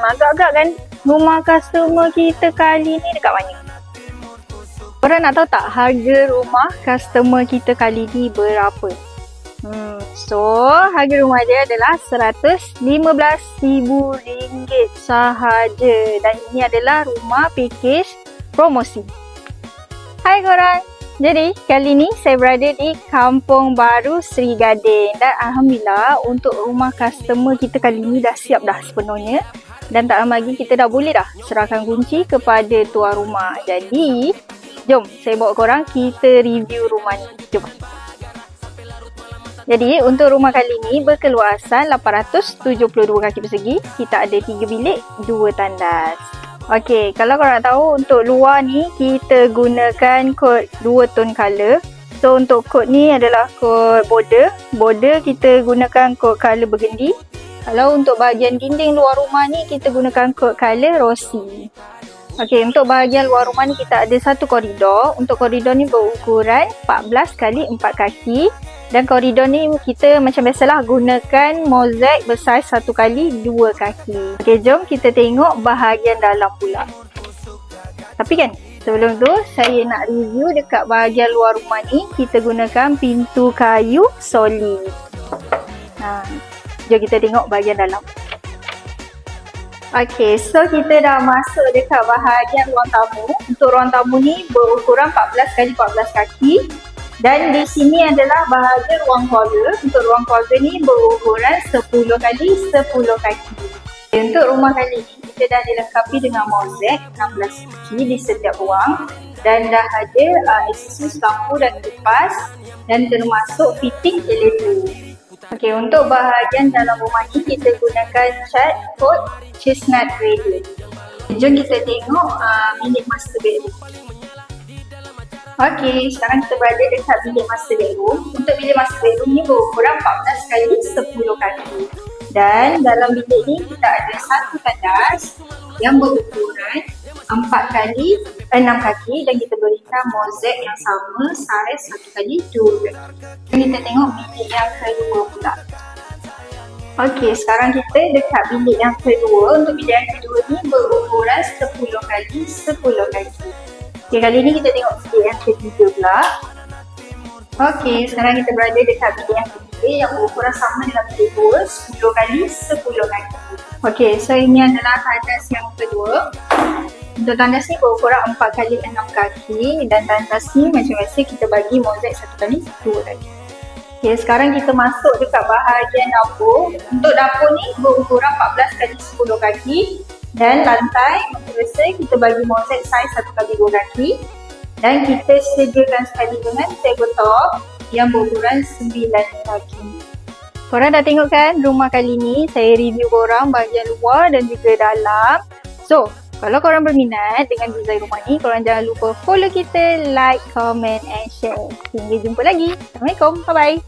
Agak-agak kan rumah customer kita kali ni dekat mana? Korang nak tahu tak harga rumah customer kita kali ni berapa? So, harga rumah dia adalah RM115,000 sahaja. Dan ini adalah rumah package promosi. Hai korang! Jadi, kali ni saya berada di Kampung Baru Sri Garden. Dan Alhamdulillah, untuk rumah customer kita kali ni dah siap dah sepenuhnya. Dan tak lama lagi kita dah boleh dah serahkan kunci kepada tuan rumah. Jadi, jom saya bawa korang kita review rumah ni. Jom. Jadi, untuk rumah kali ni berkeluasan 872 kaki persegi. Kita ada 3 bilik, 2 tandas. Okey, kalau korang nak tahu untuk luar ni kita gunakan kod 2 tone color. So untuk kod ni adalah kod border. Border kita gunakan kod color burgundy. Kalau untuk bahagian dinding luar rumah ni kita gunakan kod color rosy. Okey, untuk bahagian luar rumah ni kita ada satu koridor. Untuk koridor ni berukuran 14 x 4 kaki. Dan koridor ni kita macam biasalah gunakan mozaik besar 1 x 2 kaki. Okey, jom kita tengok bahagian dalam pula. Tapi kan, sebelum tu saya nak review dekat bahagian luar rumah ni. Kita gunakan pintu kayu solid. Jom kita tengok bahagian dalam. Okey, so kita dah masuk dekat bahagian ruang tamu. Untuk ruang tamu ni berukuran 14 x 14 kaki. Dan di sini adalah bahagian ruang keluarga. Untuk ruang keluarga ni berukuran 10 x 10 kaki. Untuk rumah kali ni kita dah dilengkapi dengan mozaik 16 kaki di setiap ruang. Dan dah ada aksesoris lampu dan kipas. Dan termasuk fitting elektrik. Okey, untuk bahagian dalam rumah ni kita gunakan cat coat chestnut gradient. Jom kita tengok bilik master bedroom. Okey, sekarang kita berada dekat bilik master bedroom. Untuk bilik master bedroom ni berukuran 14 x 10 kaki. Dan dalam bilik ni kita ada satu tandas yang berukuran 4 x 6 kaki dan kita berikan mozaik yang sama saiz 1 x 2 kaki. Kita tengok bilik yang kedua pula. Okey, sekarang kita dekat bilik yang kedua. Untuk bilik yang kedua ni berukuran 10 x 10 kaki. Okay, kali ni kita tengok bilik yang ketiga pula. Okey, sekarang kita berada dekat bilik yang ketiga yang berukuran sama dengan bilik 2, 10 x 10 kaki. Okey, so ini adalah tandas yang kedua. Untuk tandas ni berukuran 4 x 6 kaki dan tandas ni macam biasa kita bagi mozaik 1 x 2 kaki. Okey, sekarang kita masuk dekat bahagian dapur. Untuk dapur ni berukuran 14 x 10 kaki. Dan lantai, macam biasa kita bagi mozaik saiz 1 x 2 kaki. Dan kita sediakan sekali dengan tabletop yang berukuran 9 kaki. Korang dah tengok kan rumah kali ni? Saya review korang bahagian luar dan juga dalam. So, kalau korang berminat dengan desain rumah ni, korang jangan lupa follow kita, like, comment and share. Hingga jumpa lagi. Assalamualaikum. Bye-bye.